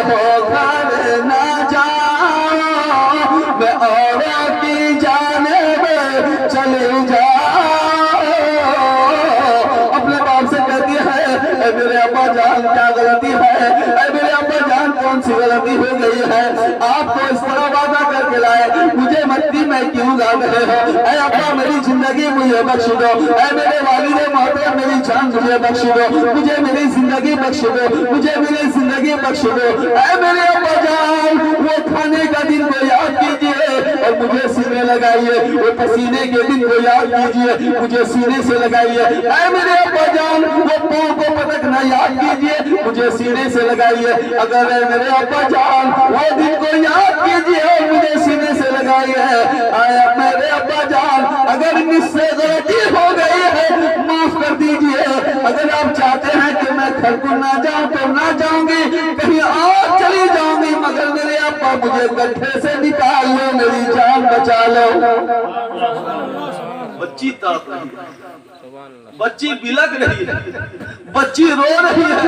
हो घर ना जाओ, मैं औरों की जानिब चले जाओ। अपने बाप से कहती है मेरे अब्बा जान क्या गलती है, मेरे अब्बा जान कौन सी गलती हो गई है, आपको इस तरह वादा करके लाए, मुझे मट्टी में क्यों ला रहे हो। ऐ अब्बा मेरी जिंदगी मुझे बख्श दो, ऐ मेरे वालिद मोहतरम मेरी जान मुझे बख्श दो, मुझे मेरी जिंदगी बख्श दो, मुझे मेरी जिंदगी बख्श दो। ऐ मेरे अब्बा जान वो खाने का दिन को याद कीजिए और मुझे सीने लगाइए, वो पसीने के दिन को याद कीजिए, मुझे सीने से लगाइए। ऐ मेरे अब्बा जान वो पाँव को पटकना याद कीजिए, मुझे सीने से लगाइए। अगर है मेरे अब्बा जान वो दिन को याद कीजिए और मुझे सीने से लगाइए। आया मेरे अब्बा जान अगर मुझसे गलती हो गई है माफ कर दीजिए। अगर आप चाहते हैं कि मैं घर को ना जाऊं तो ना जाऊंगी, कहीं और चली जाऊंगी, मगर मेरे अब्बा मुझे गड्ढे से निकाल लो, मेरी जान बचा लो। बच्ची तड़प रही है, बच्ची बिलक रही है, बच्ची रो रही है।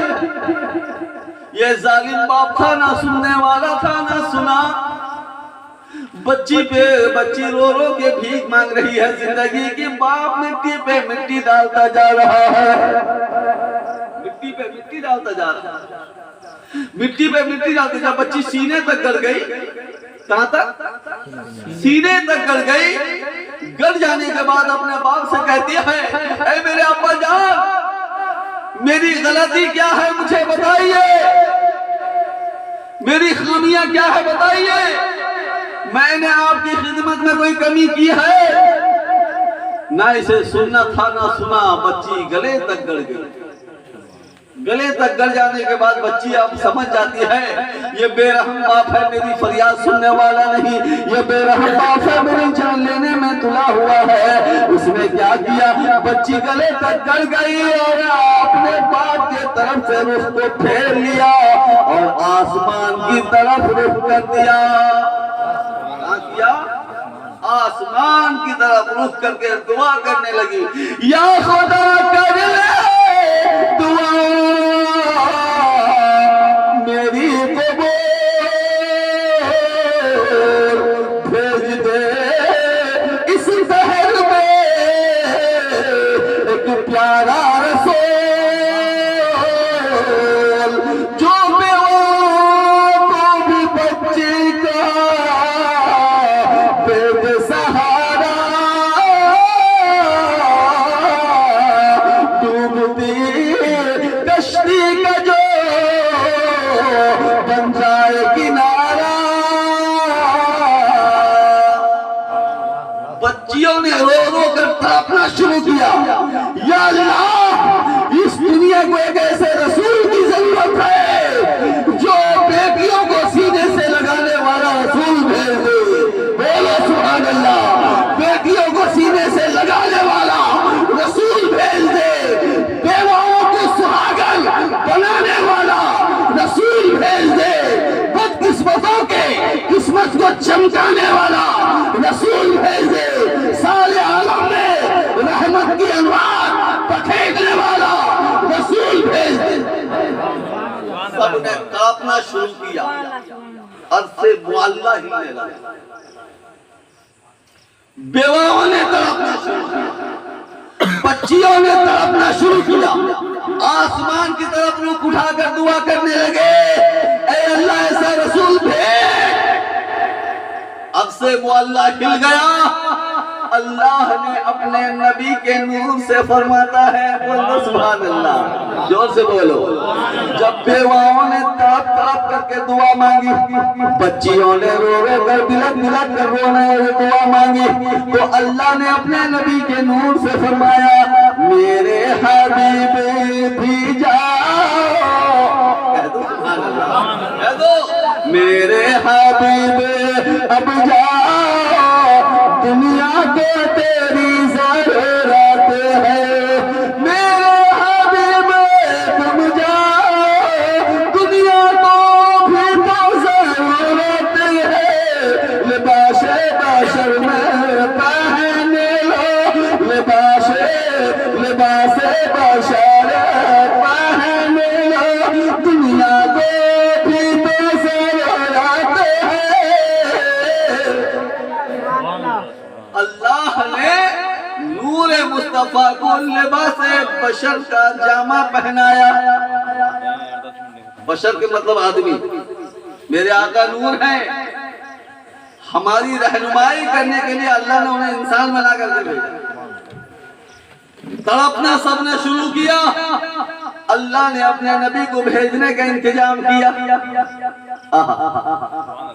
ये जालिम बाप था, ना सुनने वाला था ना सुना। बच्ची रो रो के भीख मांग रही है जिंदगी की। बाप मिट्टी पे मिट्टी डालता जा रहा है, मिट्टी पे मिट्टी डालता जा रहा है, मिट्टी पे मिट्टी डालते जा। बच्ची सीने तक गड़ गई। कहां तक? सीने तक गड़ गई। गड़ जाने के बाद अपने बाप से कहती है ऐ मेरे अब्बा जान मेरी गलती क्या है मुझे बताइए, मेरी खामियां क्या है बताइए, मैंने आपकी खिदमत में कोई कमी की है? ना इसे सुनना था ना सुना। बच्ची गले तक गड़ गई। गले तक गड़ जाने के बाद बच्ची अब समझ जाती है ये बेरहम बाप है, मेरी फरियाद सुनने वाला नहीं, ये बेरहम बाप है, मेरी जान लेने में तुला हुआ है। उसने क्या किया, बच्ची गले तक गड़ गई और अपने बाप के तरफ से रुख को फेर लिया और आसमान की तरफ रुख कर दिया। क्या किया? आसमान की तरफ रुख करके दुआ करने लगी, या खुदा कर ले दुआ मेरी कबूल भेज दे इस शहर में एक प्यारा रसूल जो बेवा को भी बच्चे का बेसहारा डूबती कश्ती का जो बन जाए किनारा। बच्चियों ने रो रो कर तड़पना शुरू किया, या अल्लाह इस दुनिया को एक ऐसे रसूल की जरूरत है जो बेटियों को सीने से लगाने वाला रसूल भेज दे। बोलो सुभान अल्लाह। बेटियों को सीने से लगाने वाला रसूल भेज दे, बेवाओं को सुहागन बनाने वाला रसूल भेज दे, बदकिस्मतों के किस्मत को चमकाने वाला रसूल भेज दे, साले आलम में रहमत की अनवार पखेड़ने वाला रसूल भेज दे। सबने कांपना शुरू किया, अर्श से मुअल्ला हिलने लगा, बेवाओं ने तड़पना शुरू किया, बच्चियों ने तड़पना शुरू किया, आसमान की तरफ रुख उठाकर दुआ करने लगे, ऐ अल्लाह ऐसा रसूल भेज। अब से मुअल्ला हिल गया। अल्लाह ने अपने नबी के नूर से फरमाता है, बोलो सुभान अल्लाह, जोर से बोलो। जब बेवाओं ने तड़प तड़प करके दुआ मांगी, बच्चियों ने रो रो कर बिलक बिलक कर रोने दुआ मांगी, तो अल्लाह ने अपने नबी के नूर से फरमाया मेरे हबीब भी जाओ, कह दो सुभान अल्लाह, कह दो मेरे हबीब अब जाओ, दुनिया को तेरी जरूरत है। मेरे हबीब तुम जाओ, दुनिया को भी तो जरूरत है। लिबाशे बाशर में पहने लो, लिबाशे बाशर पहने लो, दुनिया को भी अल्लाह ने नूर मुस्तफा को लिबास बशर का जामा पहनाया। बशर के मतलब आदमी। मेरे आका नूर है, हमारी रहनुमाई करने के लिए अल्लाह ने उन्हें इंसान बना कर भेजा। तड़पना सबने शुरू किया, अल्लाह ने अपने नबी को भेजने का इंतजाम किया।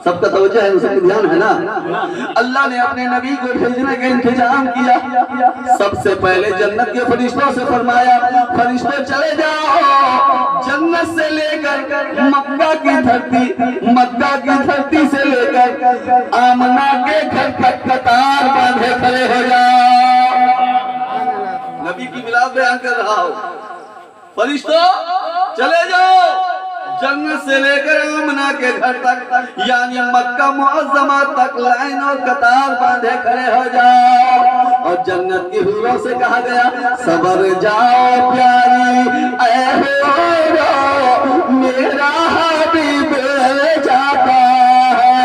सबका तवज्जो है, सबका ध्यान है ना। अल्लाह ने अपने नबी को भेजने का इंतजाम किया। सबसे पहले जन्नत के फरिश्तों से फरमाया, फरिश्ते चले जाओ जन्नत से लेकर मक्का की धरती से लेकर आमना के घर तक कतार बांधे खड़े हो जाओ। नबी की मिलाद बयान कर रहा हूं। फरिश्तों चले जाओ जन्नत से लेकर आमना के घर तक, यानी मक्का मुअज्जमा तक लाइन और कतार बांधे खड़े हो जाओ। और जन्नत की हूरों से कहा गया, सबर जाओ प्यारी ऐ हूरो, मेरा हबीब जाता है।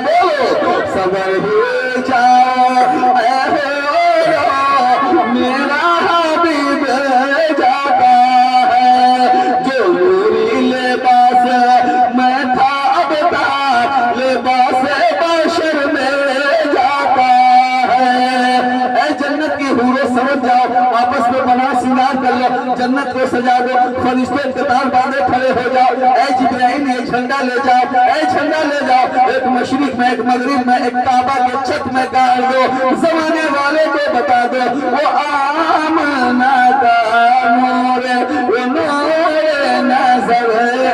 बोलो सबर हो जाओ ऐ हूरो, मेरा हबीब जाता है। जो नूरी लिबास मैं था अब तक लिबास बशर में जाता है। ऐ जन्नत की हूरों समझ जाओ, आपस में बना सिंगार कर लो, जन्नत को सजा दो, फरिश्ते कतार बांधे खड़े हो जाओ। ऐ जिब्राइल एक झंडा ले जाओ, ऐ झंडा ले जाओ, एक मशरिक में एक मगरिब में एक काबा के छत में गाड़ दो। जमाने वाले को बता दो वो आमना का नूर, वो नूर नजर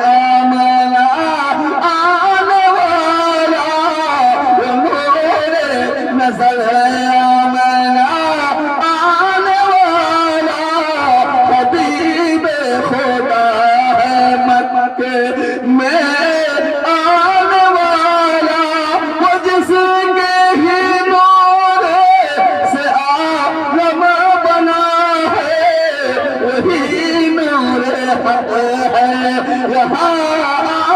आमना आने वाला, वो नूर नजर आमना आने वाला, हबीब खुदा है मक्के में आने वाला। वो जिसके ही नूर से आलम बना है, वही नूर हक है यहाँ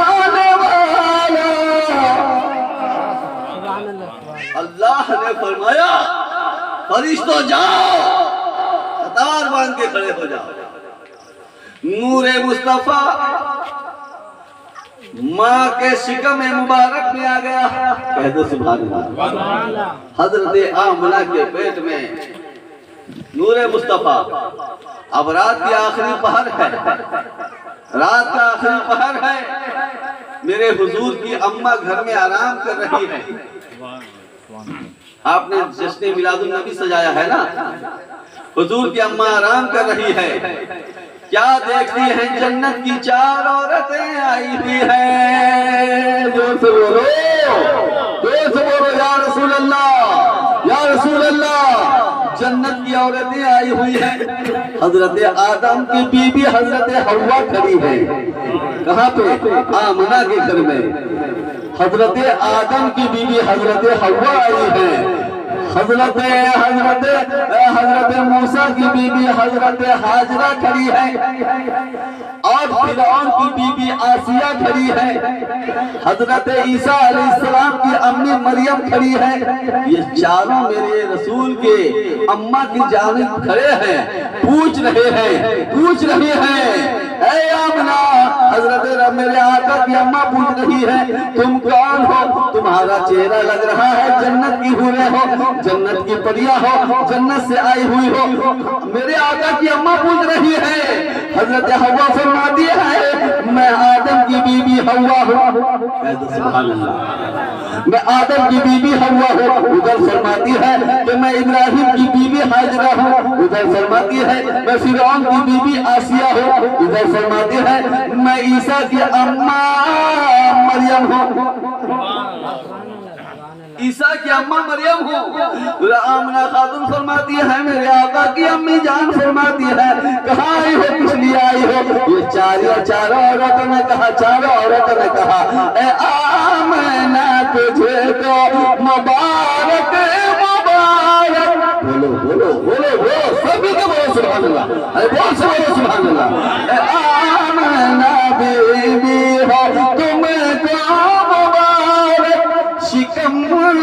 आने वाला। अल्लाह ने फरमाया, फरिश्तों जाओ कतार बांध के खड़े हो जाओ। नूर मुस्तफा माँ के शिकम मुबारक में आ गया। कह दो सुभान अल्लाह। हजरत आमना के पेट में नूर मुस्तफा। अब रात की आखिरी पहर है, रात का आखिरी पहर है। मेरे हुजूर की अम्मा घर में आराम कर रही है। आपने जश्न मिलादुन नबी सजाया है ना। हुजूर की अम्मा आराम कर रही है। क्या देखती हैं, जन्नत की 4 औरतें आई हुई हैं। जोर से बोलो, जोर से बोलो या रसूल अल्लाह, या रसूल अल्लाह। जन्नत की औरतें आई हुई हैं। हजरत आदम की बीबी हजरत हव्वा खड़ी है। कहाँ पे? आमना के घर में। हजरत आदम की बीबी हजरत हव्वा आई है। हजरत मूसा की बीबी हजरत हाजरा खड़ी है। और फिरौन की बीबी आसिया खड़ी है। हजरत ईसा अलैहिस्सलाम की अम्मी मरियम खड़ी है। ये चारों मेरे रसूल के अम्मा की जानिब खड़े हैं, पूछ रहे हैं ऐ आमना। हजरत मेरे आका की अम्मा पूछ रही है, तुम कौन हो? तुम्हारा चेहरा लग रहा है जन्नत की हूरें हो, जन्नत की परियां हो, जन्नत से आई हुई हो। मेरे आका की अम्मा पूछ रही है। हजरत हव्वा फरमाती है, मैं आदम की बीबी हव्वा हूँ। सुभान अल्लाह। मैं आदम की बीबी हव्वा हूँ। उधर फरमाती है कि मैं इब्राहिम की बीबी हाजरा हूँ। उधर फरमाती है मैं फिरौन की बीबी आसिया हूँ। इधर फरमाती है मैं ईसा की अम्मा मरियम हूँ। ईसा की अम्मा मरियम हूँ। आमना खातून फरमाती है मेरे आका की अम्मी जान फरमाती है, कहाँ आई हो, किस लिए आई हो? ये चारों औरतों ने कहा, चारों औरतों ने कहा, ए आमना तुझे तो मुबारक मुबारक। बोलो बोलो बोलो बोलो, सभी को बोलो सुभान अल्लाह। अरे बोल से बोलो सुभान अल्लाह। ए आमना बीबी हो तुमको मुबारक, शिकम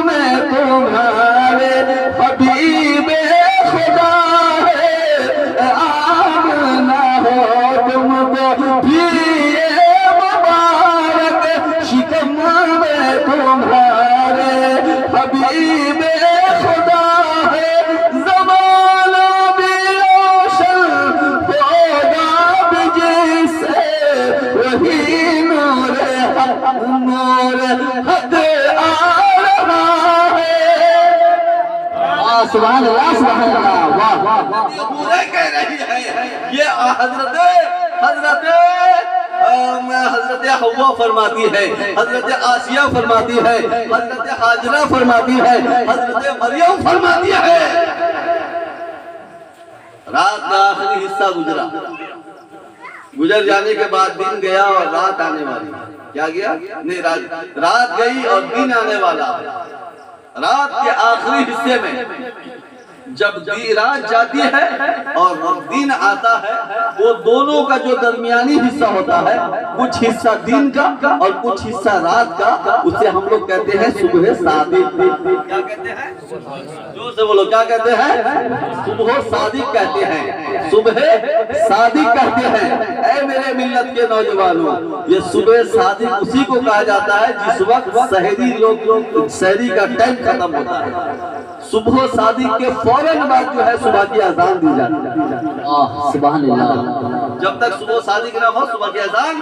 में तुम्हारे सुभान अल्लाह, सुभान अल्लाह, वाह वाह। ये पूरे कह रही है, ये हजरत हव्वा फरमाती है, हजरत आसिया फरमाती है, हजरत हाजरा फरमाती है, हजरत मरियम फरमाती है। रात का आखिरी हिस्सा गुजर जाने के बाद दिन गया और रात आने वाली। क्या गया? नहीं, रात गई और दिन आने वाला। रात के आखिरी हिस्से में जब रात जाती है और दिन आता है, वो दोनों का जो दरमियानी हिस्सा होता है, कुछ हिस्सा दिन का और कुछ हिस्सा रात का, उसे हम लोग कहते हैं सुबह सादिक। क्या कहते हैं? जोर से बोलो, क्या कहते हैं? सुबह सादिक कहते हैं, सुबह सादिक कहते हैं। ऐ मेरे मिल्लत के नौजवानों, ये सुबह सादिक उसी को कहा जाता है जिस वक्त सहरी लोग सहरी का टाइम खत्म होता है। सुबह सादिक के फौरन बाद जो है सुबह की अजान दी जाती है। सुभान अल्लाह। जब तक सुबह सादिक ना हो, सुबह की अजान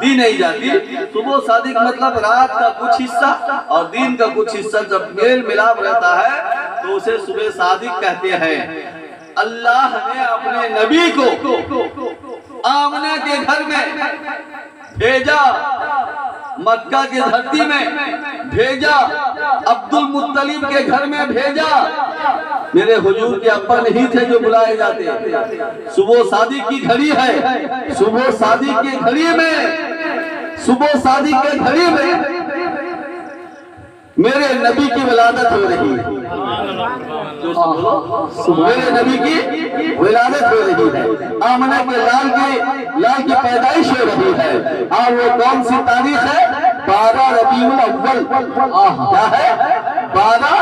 दी नहीं जाती। सुबह सादिक मतलब रात का कुछ हिस्सा और दिन का कुछ हिस्सा जब मेल मिलाप रहता है तो उसे सुबह सादिक कहते हैं। अल्लाह ने अपने नबी को आमना के घर में भेजा, मक्का की धरती में भेजा, अब्दुल मुत्तलिब के घर में भेजा। मेरे हुजूर के अब्बा नहीं थे जो बुलाए जाते। सुबह सादिक की घड़ी है, सुबह सादिक की घड़ी में, सुबह सादिक के घड़ी में मेरे नबी की विलादत हो रही है। मेरे नबी की विलादत हो रही है, आमना के लाल की पैदाइश हो रही है। और वो कौन सी तारीख है? 12 रबीउल अव्वल। क्या है? 12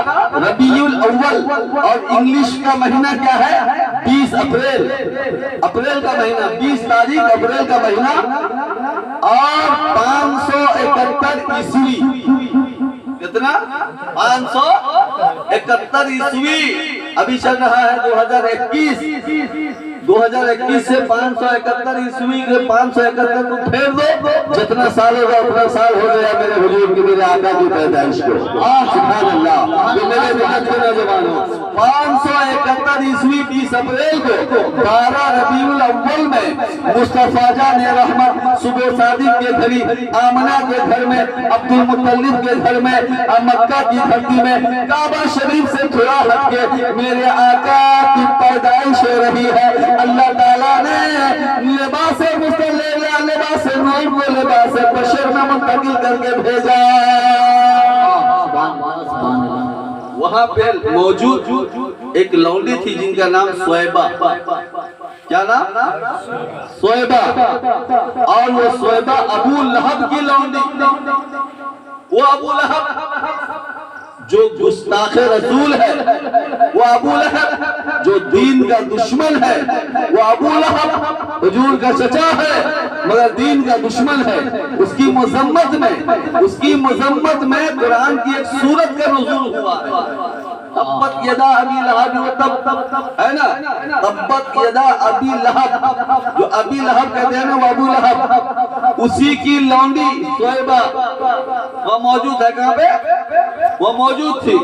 रबीउल अव्वल। और इंग्लिश का महीना क्या है? 20 अप्रैल। अप्रैल का महीना, 20 तारीख अप्रैल का महीना। और 571 ईस्वी। कितना? 571 ईस्वी। अभी चल रहा है 2021। 2021 से 571 ईस्वी के 571 को फेर दो, जितना साल होगा उतना साल हो गया मेरे हुजूर की, मेरे आका की पैदाइश को। सुभान अल्लाह। तो मेरे मिल्लत के नौजवानों, 571 ईस्वी 20 अप्रैल को 12 रबीउल अव्वल में मुस्तफा जान रहमत सुबह सादिक के घड़ी आमना के घर में, अब्दुल मुत्तलिब के घर में, मक्का की धरती में, काबा शरीफ से थोड़ा हटके मेरे आका की पैदाइश हो रही है। अल्लाह ताला ने लिबास मुस्तल्ला, लिबास नूर को लिबास बशर में मुंतकिल करके भेजा। वहां पे मौजूद एक लौंडी थी जिनका नाम सोएबा। क्या नाम? सोएबा। और वो सोएबा अबू लहब की लौंडी। वो अबू लहब जो गुस्ताखे रसूल है, वो अबू लहब जो दीन का दुश्मन है, वो अबू लहब हुजूर का चचा है मगर दीन का दुश्मन है। उसकी मजम्मत में कुरान की एक सूरत का नुज़ूल हुआ है। तब्बत यदा अबी लहब, तब है ना, तब्बत यदा अबी लहब, जो अबी लहब कहते हैं ना, वो अबू लहब, उसी की लौंडी सोएबा वो मौजूद है। कहाँ पे? वो मौजूद थी।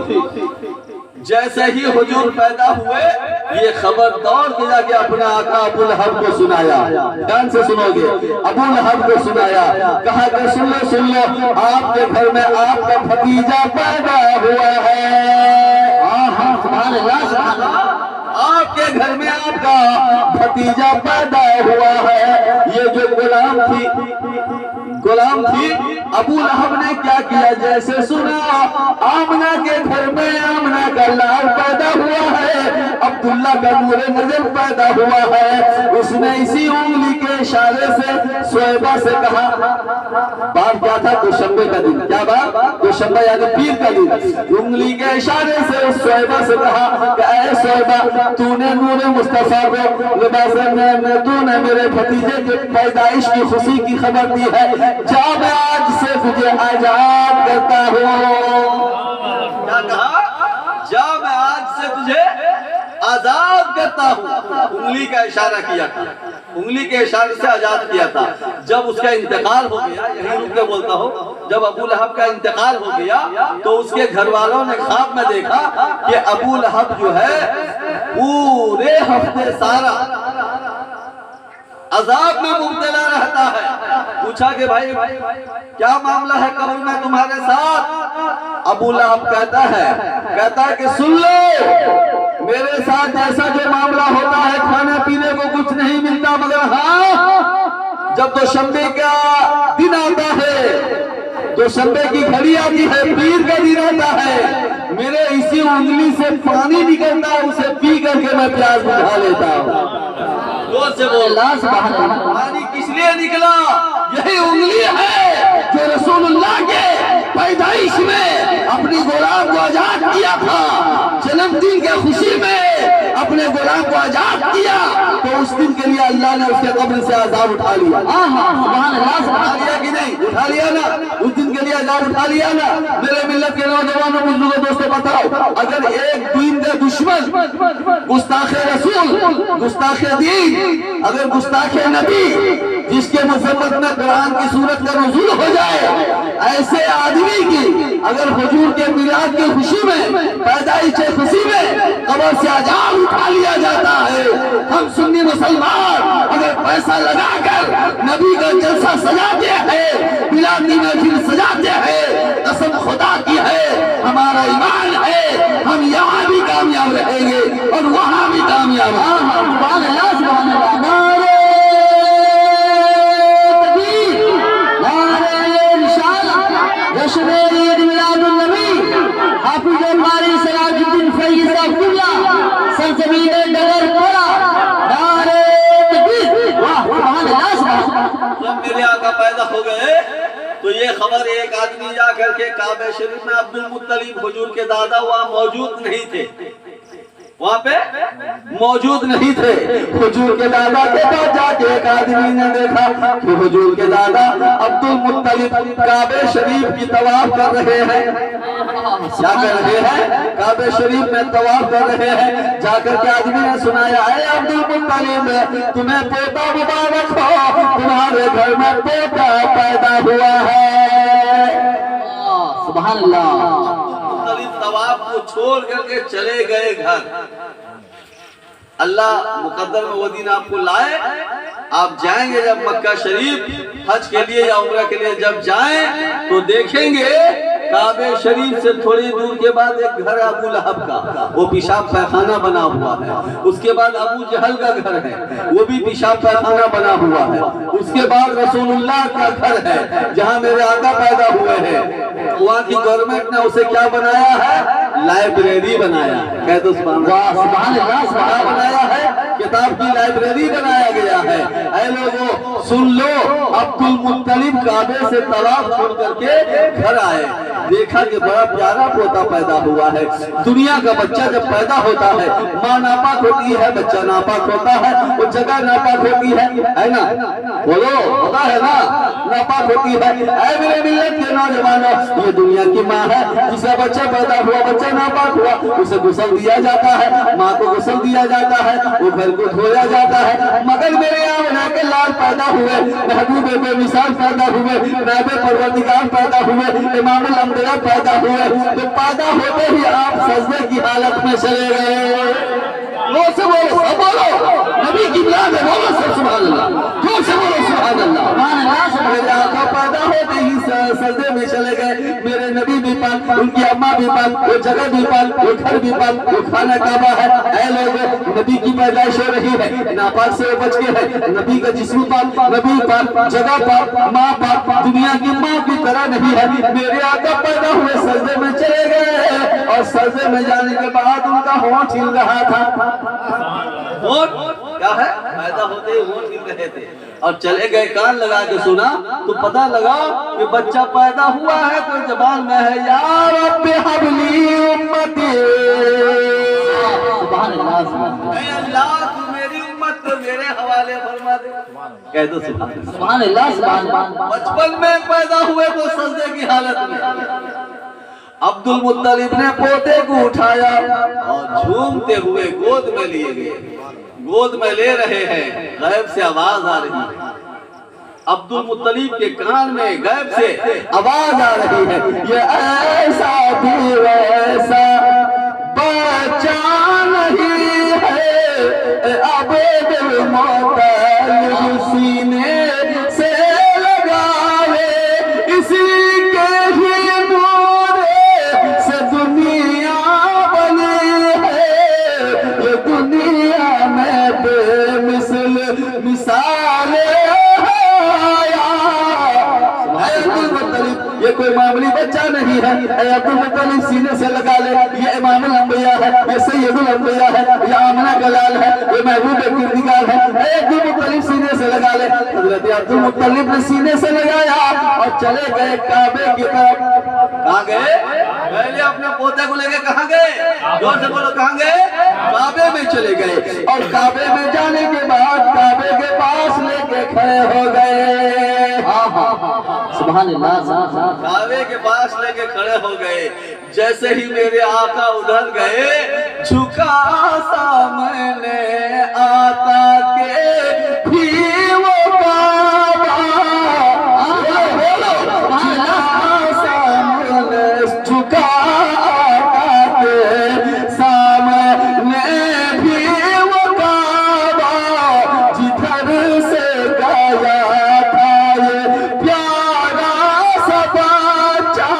जैसे ही हुजूर पैदा हुए, ये खबर दौड़ के जाके अपना आका अबू लहब को सुनाया। ध्यान से सुनोगे, अबू लहब को सुनाया। कहा कि सुन लो, आपके घर में आपका भतीजा पैदा हुआ है। सुभान अल्लाह, सुभान अल्लाह। आपके घर में आपका भतीजा पैदा हुआ है। ये जो गुलाम थी अबू लहब ने क्या किया? जैसे सुना आमना के घर में आमना का लाल पैदा हुआ है, अब्दुल्ला का नूरे नजर पैदा हुआ है, उसने इसी उंगली के इशारे से सोएबा से कहा। बात क्या था? दुशंबे का दिन। क्या बात? दुशंबा यानी पीर का दिन। उंगली के इशारे से उस सोएबा से कहा कि ऐ सोएबा, तूने नूरे मुस्तफा को लिबास में, तूने मेरे भतीजे के पैदाइश की खुशी की खबर दी है। जा, मैं आज से तुझे आजाद करता हूँ। क्या कहा? जा, मैं आज से तुझे आजाद करता हूँ। उंगली का इशारा किया था, उंगली के इशारे से आजाद किया था। जब उसका इंतकाल हो गया, यही रुक के बोलता हूँ, जब अबू लहब का इंतकाल हो गया तो उसके घर वालों ने ख्वाब में देखा कि अबू लहब जो है पूरे हफ्ते सारा अजाब में मुब्तला रहता है। पूछा कि भाई क्या मामला है कब्र में तुम्हारे साथ? अबू लहब कहता है कि सुन लो, मेरे साथ ऐसा जो मामला होता है, खाने पीने को कुछ नहीं मिलता, मगर हाँ जब तो शंबे का दिन आता है, तो शंबे की घड़ी आती है, पीर का दिन आता है, मेरे इसी उंगली से पानी निकलता है, उसे पी करके मैं प्यास बुझा लेता हूँ। से पानी किस लिए निकला? यही उंगली है जो रसूलुल्लाह के पैदाइश में अपनी गुलाम को आजाद किया था। जन्मदिन के खुशी में अपने गुलाम को आजाद किया, तो उस दिन के लिए अल्लाह ने उसके कब्र से आजाद उठा लिया। उठा लिया कि नहीं? उठा लिया ना। उस दिन के लिए आजाद उठा लिया ना। मेरे मिल्लत के नौजवानों बुजुर्गों दोस्तों बताओ, अगर एक दीन का दुश्मन, गुस्ताखे रसूल, गुस्ताखे दीन, अगर गुस्ताखे नबी, जिसके मुसम्मत में कुरान की सूरत का नुज़ूल हो जाए, ऐसे आदमी की अगर हुजूर के मिलाद की खुशी में, पैदाइश की खुशी में कब्र से आजाद उठा लिया जाता है, हम सुन्नी मुसलमान अगर पैसा लगाकर नबी का जलसा सजाते हैं, मिलाद की महफिल सजाते हैं, कसम खुदा की है, हमारा ईमान है, हम यहाँ भी कामयाब रहेंगे और वहाँ भी कामयाब। मेरे आका पैदा हो गए तो ये खबर एक आदमी जा करके काबे शरीफ में, अब्दुल मुत्तलिब हुजूर के दादा वहाँ मौजूद नहीं थे, वहाँ पे मौजूद नहीं थे। हुजूर के दादा के पास जाके एक आदमी ने देखा कि हुजूर के दादा अब्दुल मुत्तलिब काबे शरीफ की तवाफ कर रहे हैं। क्या कर रहे हैं? काबे शरीफ में तवाफ कर रहे हैं। जाकर के आदमी ने सुनाया, है अब्दुल मुत्तलिब, तुम्हें पोता मुबारक हो, तुम्हारे घर में पोता पैदा हुआ है। सुभान अल्लाह। तवाफ को छोड़ करके चले गए घर। अल्लाह मुकद्दर में वो दिन आपको लाए, आप जाएंगे जब मक्का शरीफ हज के लिए या उम्रा के लिए जब जाएं तो देखेंगे काबे शरीफ से थोड़ी दूर के बाद एक घर अबू लहब का, वो पेशाब पैखाना बना हुआ है। उसके बाद अबू जहल का घर है, वो भी पेशाब पैखाना बना हुआ है। उसके बाद रसूलुल्लाह का घर है जहाँ मेरे आका पैदा हुए हैं। वहाँ की गवर्नमेंट ने उसे क्या बनाया है? लाइब्रेरी बनाया है। कह दो सुभान अल्लाह। बनाया है, किताब की लाइब्रेरी बनाया गया है। ऐ लोगों सुन लो, अब्दुल मुत्तलिब काबे से तवाफ छोड़ करके घर आए, देखा कि बड़ा प्यारा पोता पैदा हुआ है। दुनिया का बच्चा जब पैदा होता है, माँ नापाक होती है, बच्चा नापाक होता है, वो जगह नापाक होती है ना? बोलो, पता है ना? नापाक होती है। ऐ मेरे मिल्लत के नौजवानों, ये दुनिया की माँ है, जिसे बच्चा पैदा हुआ, बच्चा नापाक हुआ, उसे गुस्ल दिया जाता है, माँ को गुस्ल दिया जाता है, वो घर को धोया जाता है। मगर मेरे यहाँ बना के लाल पैदा हुए, महबूब बेमिसाल पैदा हुए, नायब परवरदिगार पैदा हुए, इमामुल अंबिया पैदा हुए, तो पैदा होते ही आप सजदे की हालत में चले गए। से बोलो, सब बोलो, नबी की मिलाद है, बोलो सब सुभान अल्लाह, जोर से बोलो सुभान अल्लाह। मेरे आका पैदा होते ही सजदे में चले गए। मेरे नबी भी पाक, उनकी अम्मा भी पाक, वो जगह भी पाक, वो घर भी पाक, वो खाना काबा है। ऐ लोगों, नबी की पैदाइश हो रही है, नापाक से बच के है। नबी का जिस्म पाक, नबी पाक, जगह पाक, माँ पाक, दुनिया की माँ की तरह नहीं है। मेरे आका पैदा हुए, सजदे में चले गए और सजदे में जाने के बाद उनका होंठ हिल रहा था। होंठ क्या है? पैदा होते ही होंठ हिल रहे थे और चले गए। कान लगा के सुना तो पता लगा कि बच्चा पैदा हुआ है, तो जबान में है, या रब्बी हबली उम्मती, सुभान अल्लाह, तू मेरी उम्मत को मेरे हवाले फरमा दे। कह दो सुभान अल्लाह। बचपन में पैदा हुए तो सजदे की हालत में। अब्दुल मुत्तलिब ने पोते को उठाया और झूमते हुए गोद में लिए गए। गोद में ले रहे हैं, गैब से आवाज आ रही है, अब्दुल मुत्तलिब के कान में गैब से आवाज आ रही है, ये ऐसा भी वैसा बच्चा नहीं है, अब दिल मुत्तलिब सीने से लगावे, इसी के ही नूर से दुनिया बनी है, ये दुनिया में बेमिसल मिसाल ये कोई मामूली बच्चा नहीं है। अब्दुल मुत्तलिब सीने से लगा ले, ये इमामुल अंबिया है, ये सैयदुल अंबिया है, ये आमना का लाल है, ये महबूब किरदिगार है। अब्दुल मुत्तलिब सीने से लगा ले। हजरत अब्दुल मुत्तलिब ने सीने से लगाया और चले गए काबे की तरफ। कहाँ गए? पहले अपने पोते को लेके कहाँ गए? जोर से बोलो, कहाँ गए? काबे में चले गए और काबे में जाने के बाद काबे के पास लेके खड़े हो गए। सुभान अल्लाह। काबे के पास लेके खड़े हो गए। जैसे ही मेरे आका उधर गए, झुका सामने आता के भी वो काबा, सामने झुका आता के सामने भी वो काबा, जिधर से गया था ये प्यारा सा बच्चा,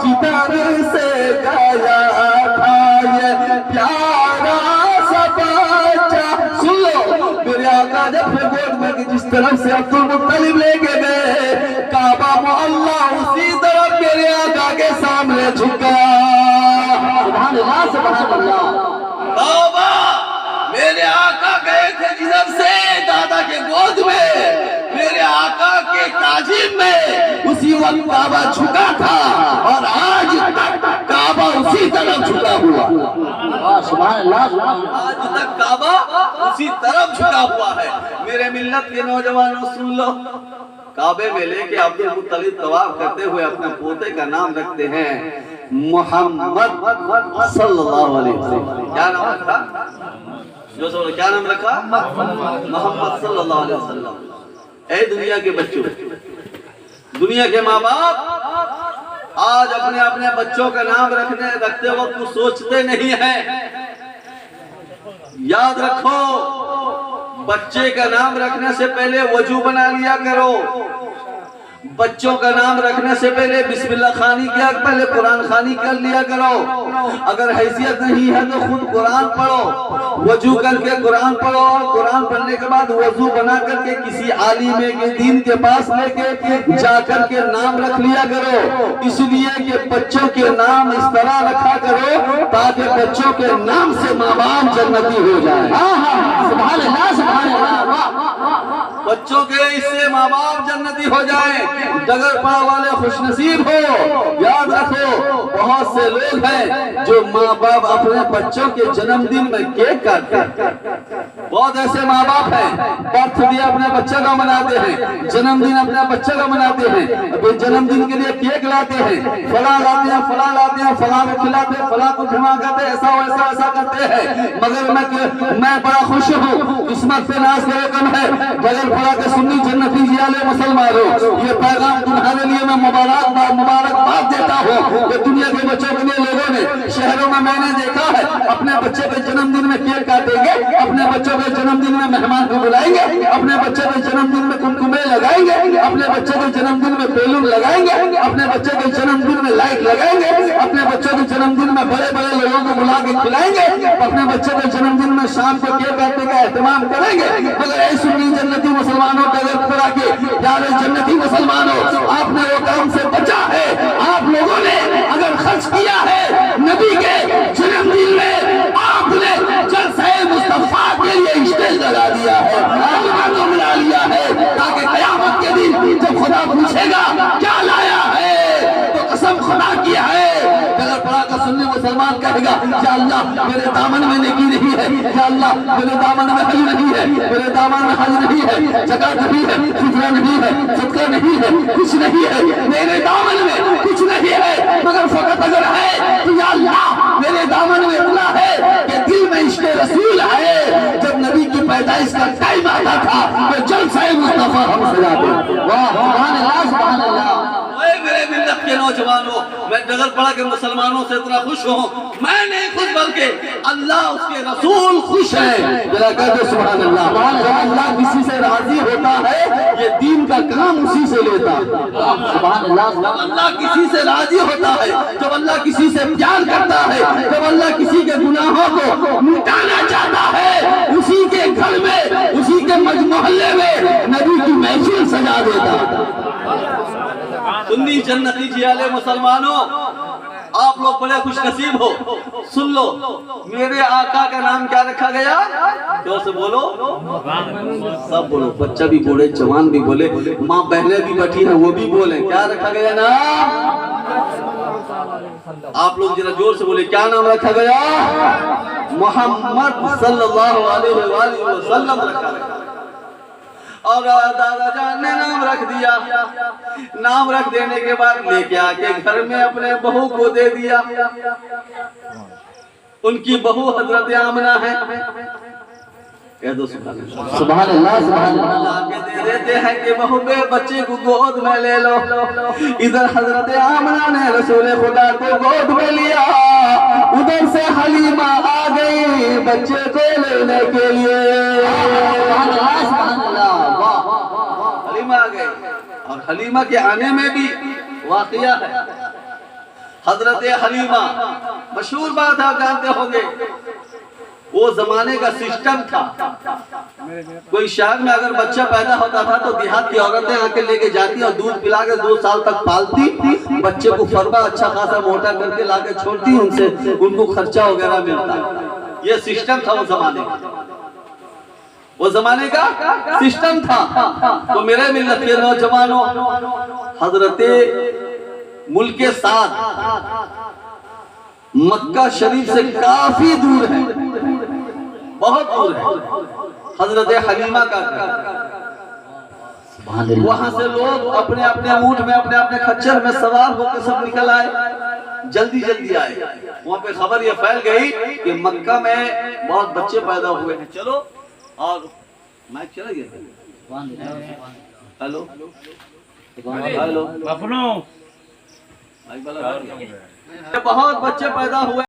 जिधर से गया था ये प्यारा सा बच्चा। सुन लो, मेरे आका जब गोद में जिस तरफ से अब्दुल मुत्तलिब लेके गए, काबा मोहल्ला उसी तरफ मेरे आका के सामने झुका। सुभान अल्लाह, सुभान अल्लाह। काबा मेरे आका गए थे जिधर से दादा के गोद में, मेरे आका के ताजिम में उसी वक्त काबा झुका था और आज तक काबा उसी तरफ झुका हुआ। सुभान अल्लाह। आज तक काबा उसी तरफ झुका हुआ है। मेरे मिल्लत के नौजवानों सुन लो, काबे में लेके अब्दुल मुत्तलिब तवाफ करते हुए अपने पोते का नाम रखते हैं मोहम्मद सल्लल्लाहु अलैहि वसल्लम। क्या नाम रखा? जो सब क्या नाम रखा? मोहम्मद सल्लल्लाहु अलैहि वसल्लम। ऐ दुनिया के बच्चों, दुनिया के माँ बाप आज अपने अपने बच्चों का नाम रखते वक्त कुछ सोचते नहीं है। याद रखो, बच्चे का नाम रखने से पहले वजू बना लिया करो। बच्चों का नाम रखने से पहले बिस्मिल्लाह खानी किया, पहले कुरान खानी कर लिया करो। अगर हैसियत नहीं है तो खुद कुरान पढ़ो, वजू करके कुरान पढ़ो और कुरान पढ़ने के बाद वजू बना करके किसी आलिम के दीन के पास लेके जाकर के नाम रख लिया करो। इसलिए कि बच्चों के नाम इस तरह रखा करो ताकि बच्चों के नाम से माँ बाप जन्नती हो जाए। सुभान अल्लाह, सुभान अल्लाह। बच्चों के इससे माँ बाप जन्नती हो जाए। डगर पार वाले खुशनसीब हो। याद रखो, बहुत से लोग हैं जो माँ बाप अपने बच्चों के जन्मदिन में केक काटते हैं। बहुत ऐसे माँ बाप हैं बर्थडे अपने बच्चे का मनाते हैं, जन्मदिन अपने बच्चे का मनाते हैं, अभी जन्मदिन के लिए केक लाते हैं, फला लाते हैं, फला लाते हैं, फला को खिलाते हैं, फला को जमा करते हैं, ऐसा वैसा ऐसा करते हैं। मगर मैं बड़ा खुश हूँ, किस्मत पे नाज का रकम है। डगर फला के सुन्नी जन्नती जियाले मुसलमानों, ये पैगाम तुम्हारे लिए मैं मुबारकबाद देता हूँ। ये दुनिया के बच्चों के लिए लोगों ने शहरों में मैंने देखा है अपने बच्चे के जन्मदिन में केक काटेंगे, अपने बच्चों के जन्मदिन में मेहमान को बुलाएंगे, अपने बच्चे के जन्मदिन में कुमकुमे लगाएंगे, अपने बच्चे के जन्मदिन में बैलून लगाएंगे, अपने बच्चे के जन्मदिन में लाइट लगाएंगे, अपने बच्चों के जन्मदिन में बड़े बड़े लोगों को बुला के खिलाएंगे, अपने बच्चे के जन्मदिन में शाम को केक काटने का एहतमाम करेंगे। मगर ऐसी सुन्नी जन्नती मुसलमानों का करा के यारे जन्नती मुसलमानों, आपने वो काम से बचा है। आप लोगों ने अगर खर्च किया है नबी के जन्मदिन में, आपने जलसे मुस्तफा के लिए स्टेज लगा दिया है, मिला लिया है, ताकि कयामत के दिन जब खुदा पूछेगा क्या लाया है तो कसम खुदा किया है। अगर पढ़ा का सुन्नी मुसलमान कहेगा या अल्लाह मेरे दामन में नेकी नहीं है, या अल्लाह मेरे दामन में हज नहीं है, मेरे दामन में हज नहीं है, ज़कात नहीं है, फितरा नहीं है, सदका नहीं है, कुछ नहीं है, मेरे दामन में कुछ नहीं है। मगर फकत अगर है तो या अल्लाह मेरे दामन में इतना है कि दिल में इश्क़ रसूल है। जब नबी की पैदाइश का टाइम आता था तो जलसा मुस्तफा हम सजाते नौजवानों, मैं डगर पड़ा के मुसलमानों से इतना खुश हूँ, मैं नहीं खुश बल्कि अल्लाह उसके रसूल खुश है। जरा कह दो सुभान अल्लाह। जब अल्लाह किसी से राजी होता है, ये दीन का काम उसी से लेता है। सुभान अल्लाह। जब अल्लाह किसी से राजी होता है, जब अल्लाह किसी से प्यार करता है, जब अल्लाह किसी के गुनाहों को मिटाना चाहता है, उसी के घर में, उसी के मोहल्ले में नबी की महफिल सजा देता। सुन्नी जन्नती जियाले मुसलमानों, आप लोग बड़े खुश नसीब हो। सुन लो, मेरे आका का नाम क्या रखा गया? क्यों से बोलो, सब बोलो, बच्चा भी बोले, जवान भी बोले, माँ बहनें भी बैठी हैं वो भी बोले, क्या रखा गया नाम? आप लोग जरा जोर से बोले, क्या नाम रखा गया? मोहम्मद सल्लल्लाहु अलैहि वसल्लम रखा गया। और दादा जान ने नाम रख दिया। नाम रख देने के बाद लेके आके घर में अपने बहू को दे दिया। उनकी बहू हजरत आमना है। कह दो सुभान अल्लाह। सुभान अल्लाह। सुभान अल्लाह। के दे देते हैं कि बहू बे बच्चे को गोद में ले लो। इधर हजरत आमना ने रसूल खुदा को गोद में लिया, उधर से हलीमा आ गई बच्चे को लेने के लिए। हलीमा आ गई, और हलीमा के आने में भी वाकया है। हजरत हलीमा, मशहूर बात है, जानते होंगे, वो जमाने का सिस्टम था। कोई शहर में अगर बच्चा पैदा होता था तो देहात की औरतें आके लेके जाती और दूध पिला के 2 साल तक पालती, बच्चे को फरवा अच्छा खासा मोटा करके लाके छोड़ती, उनसे उनको खर्चा वगैरह मिलता। ये सिस्टम था वो जमाने का, वो जमाने का सिस्टम था। तो मेरे मिल्लत के नौजवानों, हजरते मुल्क के साथ मक्का शरीफ से काफी दूर है, बहुत दूर है हजरत हलीमा का घर। वहां से लोग अपने अपने ऊंट में, अपने अपने खच्चर में सवार होकर सब निकल आए, जल्दी जल्दी आए। वहां पे खबर ये फैल गई कि मक्का में बहुत बच्चे पैदा हुए हैं। चलो, और माइक चला गया। हेलो हेलो, बहुत बच्चे पैदा हुए।